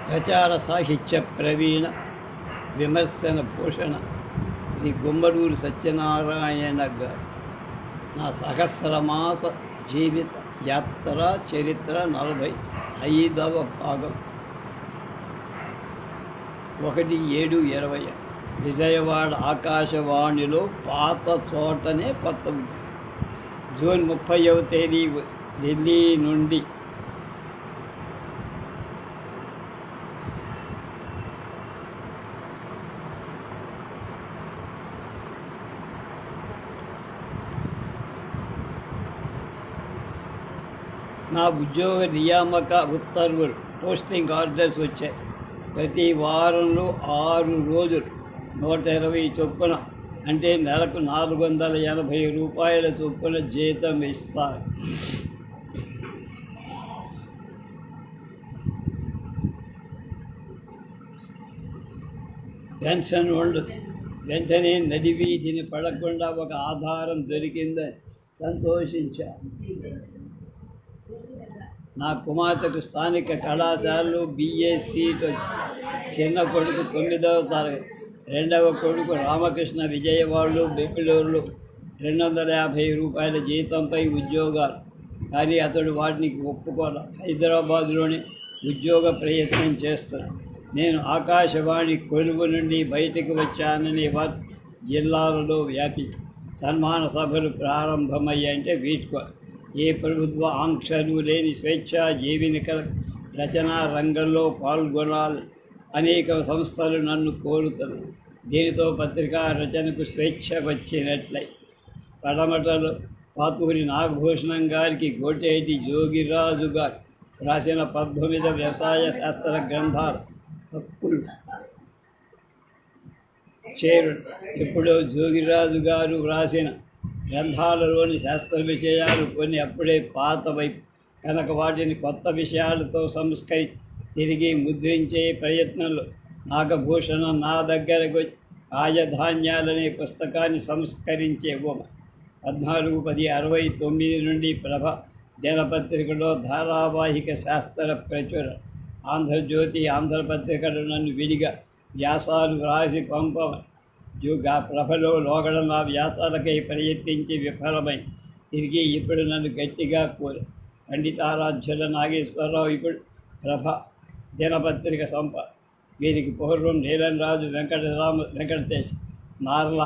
ప్రచార సాహిత్య ప్రవీణ విమర్శన భూషణ శ్రీ గుమ్మడూరు సత్యనారాయణ గారు నా సహస్రమాస జీవిత యాత్ర చరిత్ర 45వ భాగం 1/7/20 విజయవాడ ఆకాశవాణిలో పాత చోటనే కొత్త జూన్ 30వ తేదీ ఢిల్లీ నుండి నా ఉద్యోగ నియామక ఉత్తర్వులు పోస్టింగ్ ఆర్డర్స్ వచ్చాయి. ప్రతి వారంలో 6 రోజులు 120 చొప్పున అంటే నెలకు 480 రూపాయల చొప్పున జీతం ఇస్తారు. పెన్షన్ ఉండదు. వెంటనే నడి వీధిని పడకుండా ఒక ఆధారం దొరికిందని సంతోషించాను. నా కుమార్తెకు స్థానిక కళాశాలలో BA సీట్ చిన్న కొడుకు 9వ తరగతి, రెండవ కొడుకు రామకృష్ణ విజయవాడలో బెంగళూరులో 250 రూపాయల జీతంపై ఉద్యోగాలు. కానీ అతడు వాటిని ఒప్పుకోవాలి. హైదరాబాద్లోనే ఉద్యోగ ప్రయత్నం చేస్తున్నాడు. నేను ఆకాశవాణి కొలువు నుండి బయటకు వచ్చానని జిల్లాలలో వ్యాపి సన్మాన సభలు ప్రారంభమయ్యాయంటే వీటికో ఏ ప్రభుత్వ ఆంక్షలు లేని స్వేచ్ఛా జీవనికల రచనా రంగంలో పాల్గొనాలి. అనేక సంస్థలు నన్ను కోరుతున్నాయి. దీనితో పత్రికా రచనకు స్వేచ్ఛ వచ్చినట్లయి. పడమటలో పాతూరి నాగభూషణం గారికి గోటేటి జోగిరాజు గారు రాసిన 19 వ్యవసాయ శాస్త్ర గ్రంథాలు హక్కులు చేరు. ఎప్పుడో జోగిరాజు గారు వ్రాసిన గ్రంథాలలోని శాస్త్ర విషయాలు కొన్ని అప్పుడే పాతవై కనుక వాటిని కొత్త విషయాలతో తిరిగి ముద్రించే ప్రయత్నంలో నాగభూషణ నా దగ్గరకు కాయధాన్యాలనే పుస్తకాన్ని సంస్కరించే 14/10/69 నుండి ప్రభ దినపత్రికలో ధారావాహిక శాస్త్ర ప్రచురణ. ఆంధ్రజ్యోతి ఆంధ్రపత్రికలు నన్ను విడిగా వ్యాసాలు వ్రాసి పంపమని ప్రభలో లోగడ నా వ్యాసాలకై ప్రయత్నించి విఫలమై తిరిగి ఇప్పుడు నన్ను గట్టిగా కోరి పండితారాధ్యుల నాగేశ్వరరావు ఇప్పుడు ప్రభ దినపత్రిక వీరికి పూర్వం నీలంరాజు వెంకటేశ్ నార్ల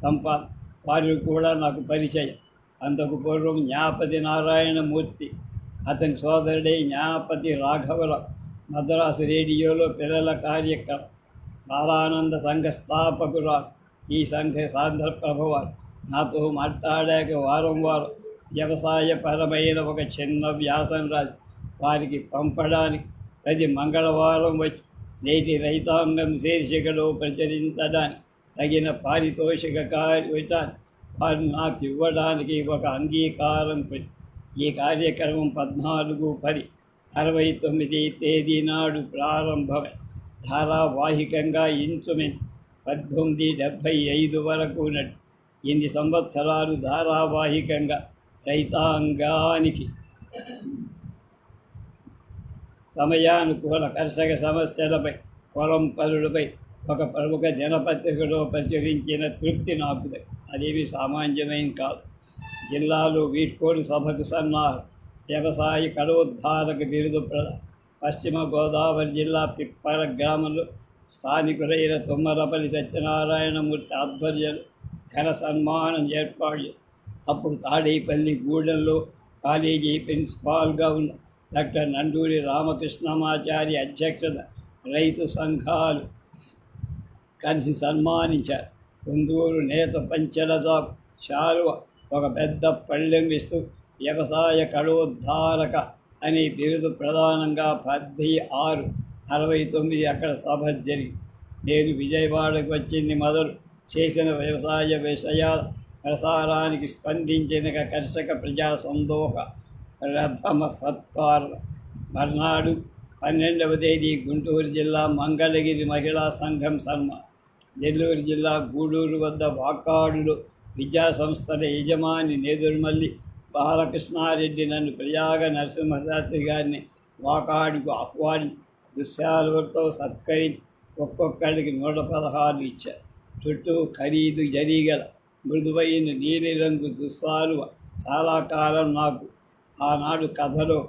సంపాద వారు కూడా నాకు పరిచయం. అంతకు పూర్వం జ్ఞాపతి నారాయణమూర్తి, అతని సోదరుడే జ్ఞాపతి రాఘవరావు మద్రాసు రేడియోలో పిల్లల కార్యక్రమం బాలానంద సంఘ స్థాపకురాలు. ఈ సంఘ సాంద్రప్రభవారు నాతో మాట్లాడాక వారం వ్యవసాయపరమైన ఒక చిన్న వ్యాసం రాసి వారికి పంపడానికి ప్రతి మంగళవారం వచ్చి నేటి రైతాంగం శీర్షికలో ప్రచురించడానికి తగిన పారితోషిక కార్యక్రమాన్ని వారు నాకు ఇవ్వడానికి ఒక అంగీకారం పెట్టి ఈ కార్యక్రమం 14/10/69 తేదీ నాడు ప్రారంభమై ధారావాహికంగా ఇంచుమించు 1875 వరకు నటి 8 సంవత్సరాలు ధారావాహికంగా రైతాంగానికి సమయానుకూల కర్షక సమస్యలపై పొలం పనులపై ఒక ప్రముఖ దినపత్రికలో ప్రచురించిన తృప్తి నాకు. అదేమి సామాన్యమైన కాదు. జిల్లాలో వీడ్కోలు సభకు సన్నాహం. వ్యవసాయ కళోద్ధారక బిరుదు పశ్చిమ గోదావరి జిల్లా పిప్పర గ్రామంలో స్థానికులైన తుమ్మలపల్లి సత్యనారాయణమూర్తి ఆధ్వర్యంలో ఘన సన్మానం ఏర్పాటు. అప్పుడు తాడేపల్లి గూడెంలో కాలేజీ ప్రిన్సిపాల్గా ఉన్న డాక్టర్ నండూరి రామకృష్ణమాచారి అధ్యక్షత రైతు సంఘాలు కలిసి సన్మానించారు. కొందూరు నేత పంచెల శాలువ ఒక పెద్ద పళ్ళెం ఇస్తూ వ్యవసాయ కళోద్ధారక అనే బిరుదు ప్రధానంగా 16/69 అక్కడ సభ జరిగి నేను విజయవాడకు వచ్చింది మొదలు చేసిన వ్యవసాయ విషయాల ప్రసారానికి స్పందించిన కర్షక ప్రజా సందోహ ప్రథమ సత్కారం. మర్నాడు 12వ తేదీ గుంటూరు జిల్లా మంగళగిరి మహిళా సంఘం సన్మానం. నెల్లూరు జిల్లా గూడూరు వద్ద వాకాడులో విద్యాసంస్థల యజమాని నేదురుమల్లి బాలకృష్ణారెడ్డి నన్ను ప్రయాగ నరసింహశాస్త్రి గారిని వాకాడుకు ఆహ్వాని దుశ్శాలువతో సత్కరించి ఒక్కొక్కడికి 116 ఇచ్చారు. చుట్టూ ఖరీదు జరీగల మృదువైన నీలిరంగు దుస్సాలువ చాలా కాలం నాకు ఆనాడు కథలో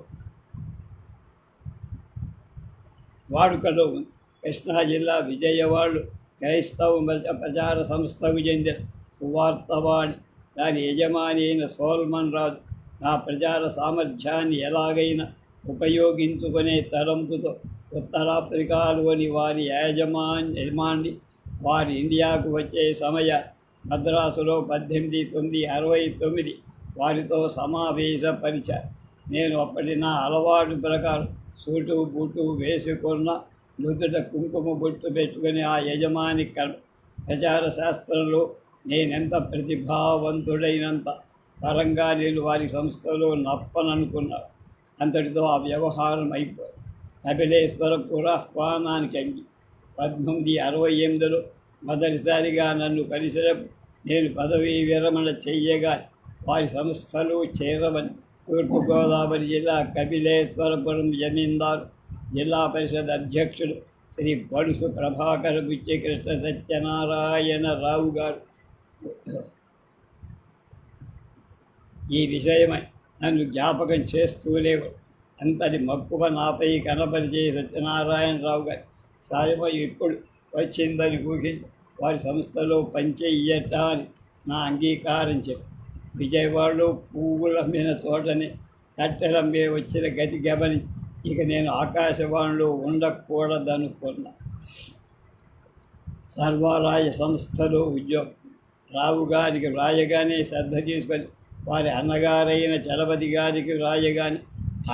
వాడుకలో ఉంది. కృష్ణా జిల్లా విజయవాడలో క్రైస్తవ ప్రచార సంస్థకు చెందిన సువార్తవాణి దాని యజమాని అయిన సోల్మన్ రాజు నా ప్రచార సామర్థ్యాన్ని ఎలాగైనా ఉపయోగించుకునే తలంపుతో ఉత్తరాఫ్రికాలోని వారి యజమాని వారి ఇండియాకు వచ్చే సమయ మద్రాసులో 1869 వారితో సమావేశపరిచారు. నేను అప్పటి నా అలవాటు ప్రకారం సూటు బూటు వేసుకున్న నుదుట కుంకుమ బొట్టు పెట్టుకుని ఆ యజమాని ప్రచార శాస్త్రంలో నేనెంత ప్రతిభావంతుడైనంత పరంగా నేను వారి సంస్థలో నప్పననుకున్నాను. అంతటితో ఆ వ్యవహారం అయిపోయింది. కపిలేశ్వరపుర ఆహ్వానానికి 1868లో మొదటిసారిగా నన్ను కలిసినప్పుడు నేను పదవీ విరమణ చెయ్యగా వారి సంస్థలు చేరవని తూర్పుగోదావరి జిల్లా కపిలేశ్వరపురం జమీందారు జిల్లా పరిషత్ అధ్యక్షుడు శ్రీ బడుసు ప్రభాకర బుచ్చికృష్ణ సత్యనారాయణరావు గారు ఈ విషయమై నన్ను జ్ఞాపకం చేస్తూలేవు. అంతటి మక్కువ నాపై కనపరిచే సత్యనారాయణరావు గారి సాయమై ఇప్పుడు వచ్చిందని ఊహించి వారి సంస్థలో పనిచేయటానికి నా అంగీకారం చెప్పి విజయవాడలో పువ్వుల మీద చోటని కట్టెలమ్మే వచ్చిన గతి గమనించి ఇక నేను ఆకాశవాణిలో ఉండకూడదనుకున్నా. సర్వరాయ సంస్థలో ఉద్యోగం రావు గారికి రాయగానే శ్రద్ధ తీసుకొని వారి అన్నగారైన చలపతి గారికి రాయగానే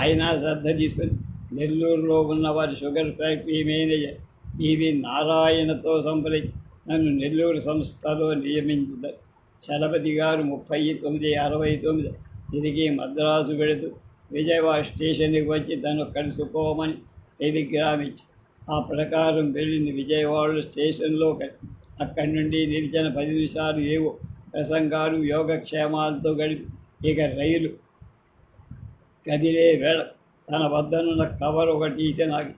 ఆయన శ్రద్ధ తీసుకొని నెల్లూరులో ఉన్న వారి షుగర్ ఫ్యాక్టరీ మేనేజర్ పివి నారాయణతో సంప్రదించి నన్ను నెల్లూరు సంస్థలో నియమించారు. చలపతి గారు 3969 తిరిగి మద్రాసు వెళుతూ విజయవాడ స్టేషన్కి వచ్చి తను కలుసుకోమని టెలిగ్రామ్ ఇచ్చి ఆ ప్రకారం వెళ్ళింది. విజయవాడ స్టేషన్లో అక్కడి నుండి నిలిచిన 10 నిమిషాలు ఏవో ప్రసంగాలు యోగక్షేమాలతో గడిపి ఇక రైలు కదిలే వేళ తన వద్దనున్న కవర్ ఒకటి తీసి నాకు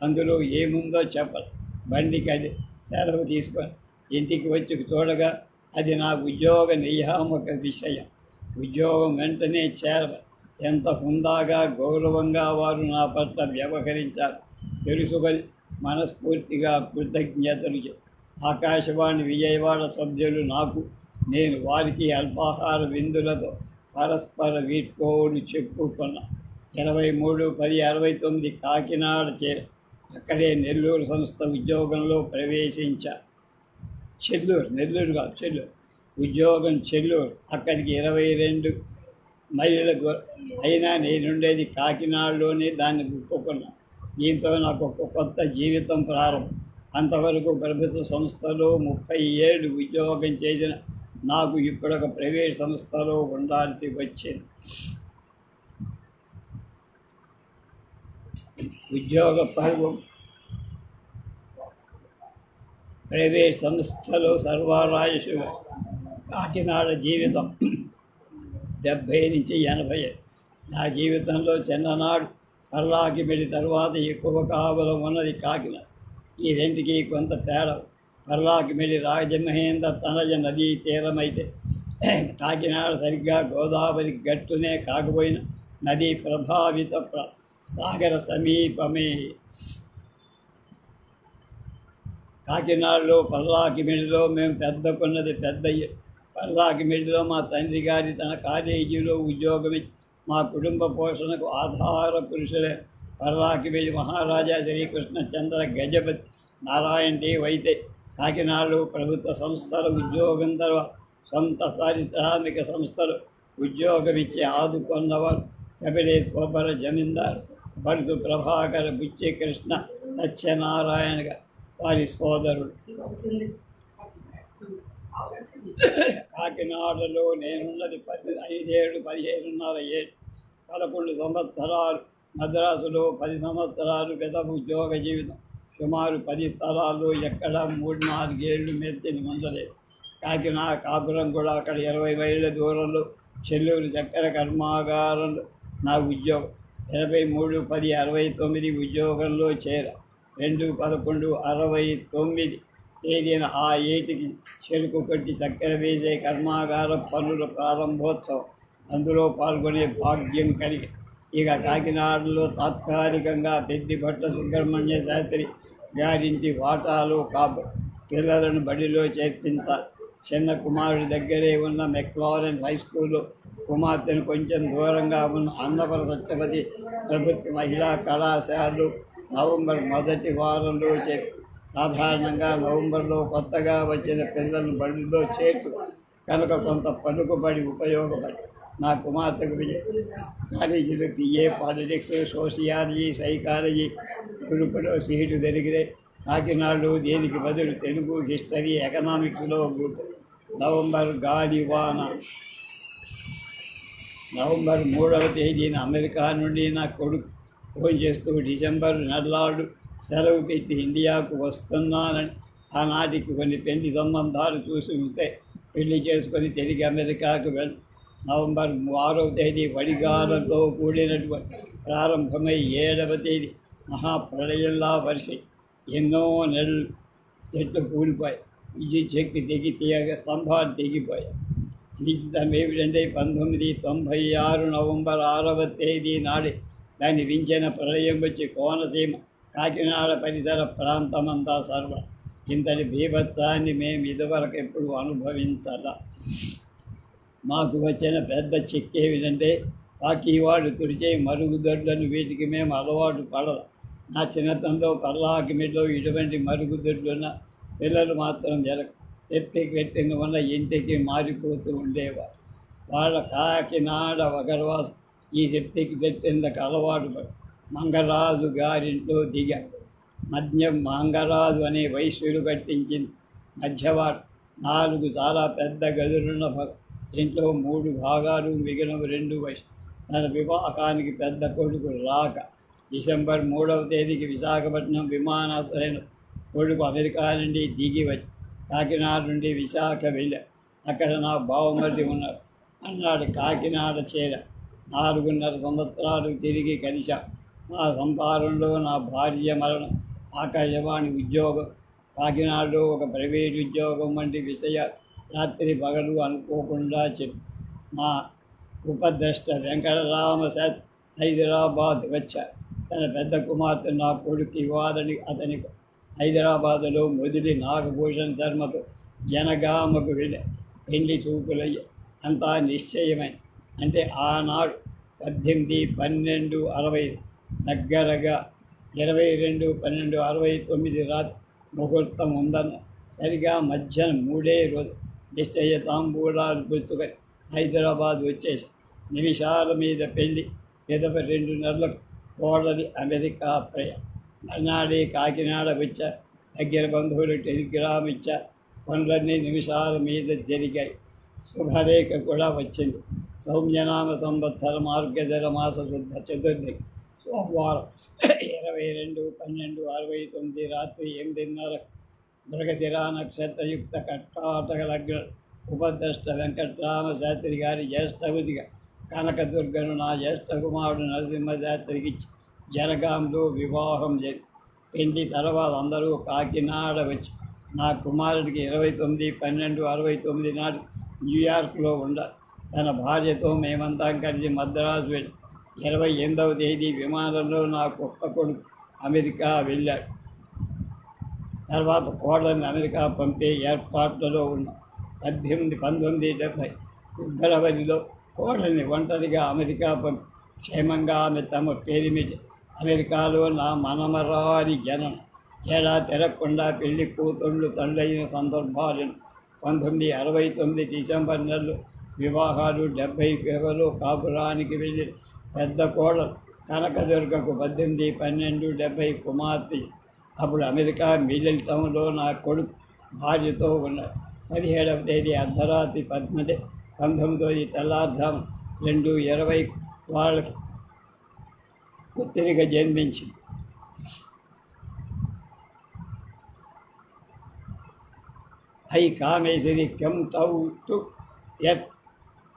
అందులో ఏముందో చెప్పాలి. బండికి అది సెలవు తీసుకొని ఇంటికి వచ్చి చూడగా అది నా ఉద్యోగ నియామక విషయం. ఉద్యోగం వెంటనే చేరవ ఎంత హుందాగా గౌరవంగా వారు నా పట్ల వ్యవహరించారు తెలుసుకొని మనస్ఫూర్తిగా కృతజ్ఞతలు. ఆకాశవాణి విజయవాడ సభ్యులు నాకు, నేను వారికి అల్పాహార విందులతో పరస్పర వీడ్కోలు చెప్పుకున్నా. 23/10/69 కాకినాడ చేరి అక్కడే నెల్లూరు సంస్థ ఉద్యోగంలో ప్రవేశించా. నెల్లూరు కాదు చెల్లూరు ఉద్యోగం చెల్లూరు. అక్కడికి 22 మైళ్ళకు అయినా నేనుండేది కాకినాడలోనే దాన్ని గుర్తుకున్నా. దీంతో నాకు ఒక కొత్త జీవితం ప్రారంభం. అంతవరకు ప్రభుత్వ సంస్థలో 37 ఉద్యోగం చేసిన నాకు ఇప్పుడు ఒక ప్రైవేట్ సంస్థలో ఉండాల్సి వచ్చింది. ఉద్యోగ పర్వం ప్రైవేట్ సంస్థలో సర్వరాయసు కాకినాడ జీవితం 70 నుంచి 80. నా జీవితంలో చిన్ననాడు పర్లాకిమిడి తర్వాత ఎక్కువ కావలం ఉన్నది కాకినాడ. ఈ రెంటికి కొంత తేడా. పర్లాకిమిడి రాజమహేంద్ర తనజ నదీ తీరమైతే కాకినాడ సరిగ్గా గోదావరి గట్టునే కాకపోయిన నదీ ప్రభావిత సాగర సమీపమే. కాకినాడలో పర్లాకిమిడిలో మేము పెద్దకున్నది పెద్దయ్య. పర్లాకిమిడిలో మా తండ్రి గారి తన కాలేజీలో ఉద్యోగమిచ్చి మా కుటుంబ పోషణకు ఆధార పురుషులే. పర్లాకిమిడి మహారాజా శ్రీకృష్ణచంద్ర గజపతి నారాయణ వైతే కాకినాడలో ప్రభుత్వ సంస్థల ఉద్యోగం తర్వాత సొంత పారిశ్రామిక సంస్థలు ఉద్యోగమిచ్చి ఆదుకున్నవారు కపిలేశ్వర జమీందారు బడుసు ప్రభాకర బుచ్చికృష్ణ సత్యనారాయణ వారి సోదరుడు. కాకినాడలో నేనున్నది 17, 15.5 ఏళ్ళు. 11 సంవత్సరాలు మద్రాసులో 10 సంవత్సరాలు పెద్ద ఉద్యోగ జీవితం. సుమారు 10 స్థలాల్లో ఎక్కడ 3-4 ఏళ్ళు మెర్చిని ఉండలేదు. కాకినాడ కాపురం కూడా అక్కడ 20 మైళ్ళ దూరంలో చెల్లూరు చక్కెర కర్మాగారంలో నా ఉద్యోగం. 83/10/69 ఉద్యోగంలో చేర. 2/11/69 తేదీన ఆ ఏటికి చెరుకు కొట్టి చక్కెర వేసే కర్మాగారం పనుల ప్రారంభోత్సవం. అందులో పాల్గొనే భాగ్యం కలిగి ఇక కాకినాడలో తాత్కాలికంగా పెద్దిభట్ల సుబ్రహ్మణ్య శాస్త్రి గారింటి వాటాలో పిల్లలను బడిలో చేర్పించాలి. చిన్న కుమారుడి దగ్గరే ఉన్న మెక్లారెన్స్ హై స్కూల్లో కుమార్తెను కొంచెం దూరంగా ఉన్న అన్నవర సత్యవతి ప్రభుత్వ మహిళా కళాశాలలో నవంబర్ మొదటి వారంలో సాధారణంగా నవంబర్లో కొత్తగా వచ్చిన పిల్లలను బడిలో చేర్చు కనుక కొంత పలుకుబడి ఉపయోగపడి నా కుమార్తెకు కాలేజీలో బిఏ పాలిటిక్స్, సోషియాలజీ, సైకాలజీ గ్రూపులో సీటు దొరికితే కాకినాడలో దీనికి బదులు తెలుగు, హిస్టరీ, ఎకనామిక్స్లో గ్రూపు. నవంబర్ గాలివాన. నవంబర్ 3వ తేదీన అమెరికా నుండి నా కొడుకు ఫోన్ చేస్తూ డిసెంబర్ నెలలాడు సెలవు పెట్టి ఇండియాకు వస్తున్నానని, ఆనాటికి కొన్ని పెళ్లి సంబంధాలు చూసి ఉంటే పెళ్లి చేసుకొని తిరిగి అమెరికాకు నవంబర్ 6వ తేదీ వడిగాలతో కూడినటువంటి ప్రారంభమై 7వ తేదీ మహాప్రళయంలా వర్షి ఎన్నో నెలలు చెట్లు కూలిపోయాయి. విద్యుత్ శక్తి తీగ స్తంభాలు తెగిపోయాయి. విచిత్రం ఏమిటంటే 1996 నవంబర్ 6వ తేదీ నాడే దాన్ని వించిన ప్రళయం వచ్చి కోనసీమ, కాకినాడ పరిసర ప్రాంతమంతా సర్వ. ఇంతటి బీభత్సాన్ని మేము ఇదివరకు ఎప్పుడు అనుభవించాల. మాకు వచ్చిన పెద్ద చిక్కేమిటంటే పాకీవాడు తుడిచే మరుగుదొడ్లను వీటికి మేము అలవాటు పడదు. నా చిన్నతనంలో పర్లాకిమిలో ఇటువంటి మరుగుదొడ్లున్న పిల్లలు మాత్రం ఎత్తికి పెట్టిన వల్ల ఇంటికి మారిపోతూ ఉండేవారు. వాళ్ళ కాకినాడ వగర్వాసు ఈ శక్తికి తెచ్చేందుకు అలవాటు పడి మంగరాజు గారింట్లో దిగాడు. మద్యం మంగరాజు అనే వైశ్యుడు కట్టించింది. మధ్యవాడు 4 చాలా పెద్ద గదులున్న ఇంట్లో 3 భాగాలు, మిగిలిన 2 వైశ్యులు. తన వివాహానికి పెద్ద కొడుకు రాక డిసెంబర్ 3వ తేదీకి విశాఖపట్నం విమానాశ్రయం కొడుకు అమెరికా నుండి దిగి వచ్చి కాకినాడ నుండి విశాఖ వెళ్ళాడు. అక్కడ నా బావమరిది ఉన్నారు అన్నాడు. కాకినాడ చేర 4.5 సంవత్సరాలు తిరిగి కలిశాం. నా సంపాదనలో నా భార్య మరణం, ఆకాశవాణి ఉద్యోగం, కాకినాడలో ఒక ప్రైవేట్ ఉద్యోగం వంటి విషయాలు రాత్రి పగలు అనుకోకుండా చెప్పి మా ఉపద్రష్ట వెంకటరామశాస్త్రి హైదరాబాద్ వచ్చారు. తన పెద్ద కుమార్తె నా కొడుకు ఇవ్వాలని అతనికి హైదరాబాదులో మొదటి నాగభూషణ్ శర్మతో జనగామకు వెళ్ళి పెళ్లి చూపులయ్యి అంతా నిశ్చయమై. అంటే ఆనాడు 18/12/60 దగ్గరగా 22/12/69 రాత్రి ముహూర్తం ఉందన్న. సరిగా మధ్యాహ్నం 3వ రోజు నిశ్చయ తాంబూలాలు పుచ్చుకొని హైదరాబాద్ వచ్చేసి నిమిషాల మీద పెళ్ళి. 2 నెలలకు కోడలి అమెరికా ప్రయాణం. మర్నాడే కాకినాడ వచ్చా. దగ్గర బంధువులు టెలిగ్రామ్ ఇచ్చా. పనులన్నీ నిమిషాల మీద జరిగాయి. శుభరేఖ కూడా వచ్చింది. సౌమ్యనామ సంవత్సర మార్గశిర మాస శుద్ధ చతుర్థి సోమవారం 22/12/69 రాత్రి 8:30 మృగశిర నక్షత్రయుక్త కర్కాటక లగ్న. ఉపద్రష్ట వెంకటరామ శాస్త్రి గారి జ్యేష్ఠవతిగా కనకదుర్గను నా జ్యేష్ఠ కుమారుడు నరసింహశాస్త్రికి జనగాంలో వివాహం జరిగి పెళ్లి తర్వాత అందరూ కాకినాడ వచ్చి నా కుమారుడికి 29/12/69 నాడు న్యూయార్క్లో ఉండాలి. తన భార్యతో మేమంతా కలిసి మద్రాసు వెళ్ళి 28వ తేదీ విమానంలో నా కుక్క కొడుకు అమెరికా వెళ్ళాడు. తర్వాత కోడలను అమెరికా పంపే ఏర్పాట్లలో ఉన్న 1970 ఫిబ్రవరిలో కోడల్ని ఒంటరిగా అమెరికా పంపి క్షేమంగా ఆమె తమ పేరు మీద అమెరికాలో నా మనమరాలి జనం ఏడా తిరగకుండా పెళ్లి కూతుళ్ళు తల్లైన సందర్భాలను 1969 డిసెంబర్ నెలలో వివాహాలు. 70 ఫిబ్రవరిలో కాపురానికి వెళ్ళి పెద్ద కోడలు కనకదుర్గకు 18/12/70 కుమార్తె. అప్పుడు అమెరికా మిడిల్ టౌన్లో నా కొడుకు భార్యతో ఉన్నాడు. 17వ తేదీ అర్ధరాత్రి 19వ తెల్లారుజాము 2:20 వాళ్ళకి పుత్రిక జన్మించింది. I Kameshwari came out at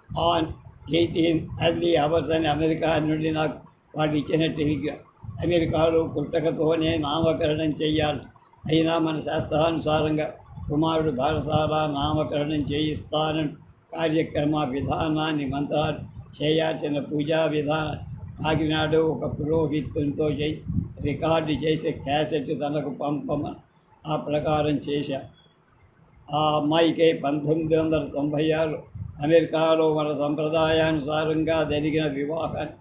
on 18 early hours అని అమెరికా నుండి నాకు వాడు ఇచ్చిన టెలిగ్రామ్. అమెరికాలో పుట్టకతోనే నామకరణం చెయ్యాలి. అయినా మన శాస్త్రానుసారంగా కుమారుడు బారసాల నామకరణం చేయిస్తానని కార్యక్రమ విధానాన్ని మంత్రాలు చేయాల్సిన పూజా విధానం కాకినాడ ఒక పురోహితునితో రికార్డు చేసే క్యాసెట్ తనకు పంపమని ఆ ప్రకారం చేశా. ఆ అమ్మాయికే 1996 అమెరికాలో మన సంప్రదాయానుసారంగా జరిగిన వివాహాన్ని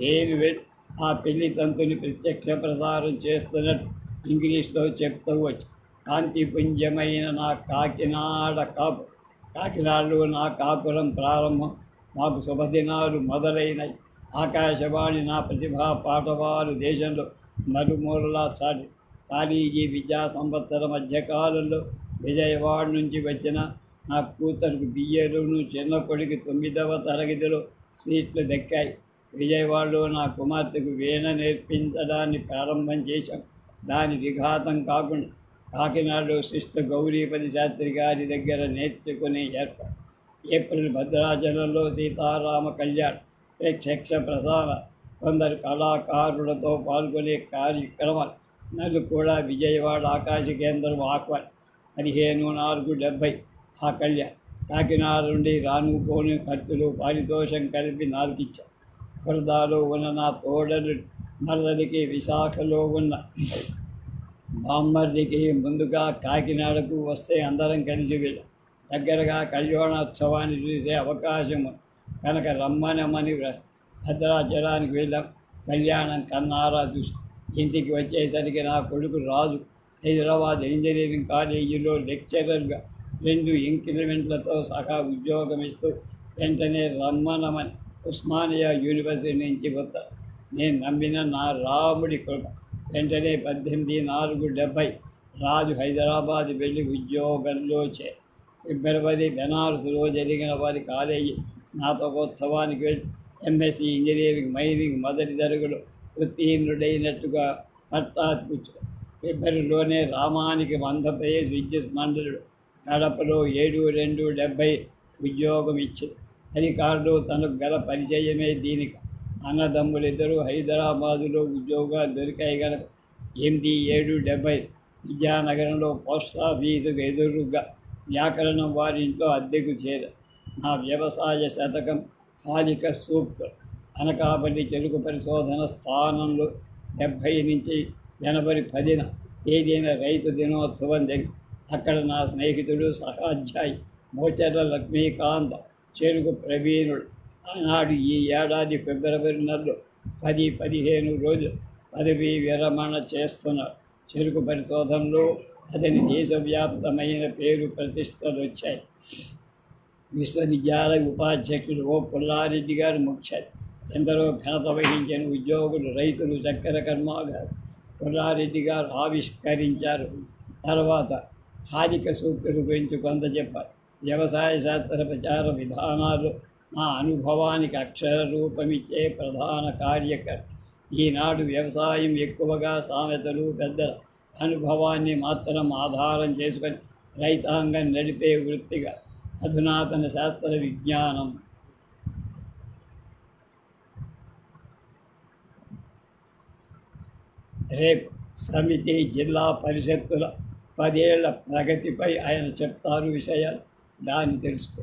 డేవిడ్ ఆ పెళ్లి తంతుని ప్రత్యక్ష ప్రసారం చేస్తున్నట్టు ఇంగ్లీష్లో చెప్తూ వచ్చి కాంతిపుంజమైన నా కాకినాడలో నా కాపురం ప్రారంభం. మాకు శుభదినాలు మొదలైనవి. ఆకాశవాణి నా ప్రతిభా పాఠవాలు దేశంలో నలుమూలలా చాటి. కాలేజీ విద్యా సంవత్సర మధ్యకాలంలో విజయవాడ నుంచి వచ్చిన నా కూతురికి బిఏలోను, చిన్న కొడుకు 9వ తరగతిలో సీట్లు దక్కాయి. విజయవాడలో నా కుమార్తెకు వీణ నేర్పించడాన్ని ప్రారంభం చేశాం. దాని విఘాతం కాకుండా కాకినాడలో సిస్టర్ గౌరీపతి శాస్త్రి గారి దగ్గర నేర్చుకునే ఏర్పాటు. ఏప్రిల్ భద్రాచలంలో సీతారామ కళ్యాణ్ ప్రత్యక్ష ప్రసార, కొందరు కళాకారులతో పాల్గొనే కార్యక్రమాలు. నన్ను కూడా విజయవాడ ఆకాశ కేంద్రం ఆహ్వానం. 15/4/70 ఆ కళ్యాణ్. కాకినాడ నుండి రాను పోను ఖర్చులు పారితోషం కలిపి 4 ఇచ్చాను. వరదాలో ఉన్న నా తోడలు మరదలికి, విశాఖలో ఉన్న బామ్మర్దికి ముందుగా కాకినాడకు వస్తే అందరం కలిసి వెళ్ళాం. దగ్గరగా కళ్యాణోత్సవాన్ని చూసే అవకాశం కనుక రమ్మనమని భద్రాచలానికి వెళ్ళాం. కళ్యాణం కన్నారా చూసి ఇంటికి వచ్చేసరికి నా కొడుకు రాజు హైదరాబాద్ ఇంజనీరింగ్ కాలేజీలో లెక్చరర్గా 2 ఇంక్రిమెంట్లతో సహా ఉద్యోగం ఇస్తూ వెంటనే రమ్మనమని ఉస్మానియా యూనివర్సిటీ నుంచి వస్తారు. నేను నమ్మిన నా రాముడి కృప. వెంటనే 18/4/70 రాజు హైదరాబాద్ వెళ్ళి ఉద్యోగంలో ఫిబ్రవరి బెనారస్లో జరిగిన వారి కాలేజీ స్నాతకోత్సవానికి వెళ్ళి ఎంఎస్సి ఇంజనీరింగ్ మైనింగ్ మొదటి తరగతిలో ఉత్తీర్ణుడైనట్టుగా పట్టాలు పుచ్చుకున్నాడు. ఫిబ్రవరిలోనే రామానికి ఆంధ్రప్రదేశ్ విద్యుత్ మండలిలో కడపలో 7/2/70 ఉద్యోగం ఇచ్చింది. అధికారులు తనకు గల పరిచయమే దీనికి. అన్నదమ్ములిద్దరూ హైదరాబాదులో ఉద్యోగాలు దొరికాయి కనుక 8/7/70 విద్యానగరంలో పోస్టాఫీసుకు ఎదురుగా వ్యాకరణం వారింట్లో అద్దెకు చేరారు. నా వ్యవసాయ శతకం, కాలిక సూక్తులు, అనకాపల్లి చెరుకు పరిశోధన స్థానంలో 70 నుంచి జనవరి 10న తేదీన రైతు దినోత్సవం జరిగి అక్కడ నా స్నేహితుడు సహాధ్యాయి మోచర్ల లక్ష్మీకాంత్ చెరుకు ప్రవీణుడు ఆనాడు ఈ ఏడాది ఫిబ్రవరి నెలలో 10-15 రోజులు పదవీ విరమణ చేస్తున్నాడు. చెరుకు పరిశోధనలో అతని దేశవ్యాప్తమైన పేరు ప్రతిష్టలు వచ్చాయి. విశ్వవిద్యాలయ ఉపాధ్యక్షుడు ఓ పుల్లారెడ్డి గారు ముఖ్య. ఎందరో ఘనత వహించిన ఉద్యోగులు, రైతులు, చక్కెర కర్మాగారు పుల్లారెడ్డి గారు ఆవిష్కరించారు. తర్వాత హారిక సూక్తుల గురించి కొంత చెప్పారు. వ్యవసాయ శాస్త్ర ప్రచార విధానాలు నా అనుభవానికి అక్షర రూపమిచ్చే ప్రధాన కార్యకర్త. ఈనాడు వ్యవసాయం ఎక్కువగా సామెతలు, పెద్దల అనుభవాన్ని మాత్రం ఆధారం చేసుకొని రైతాంగం నడిపే వృత్తిగా అధునాతన శాస్త్ర విజ్ఞానం రేపు సమితి, జిల్లా పరిషత్తుల 10 ఏళ్ల ప్రగతిపై ఆయన చెప్తారు విషయాలు. దాన్ని తెలుసుకో.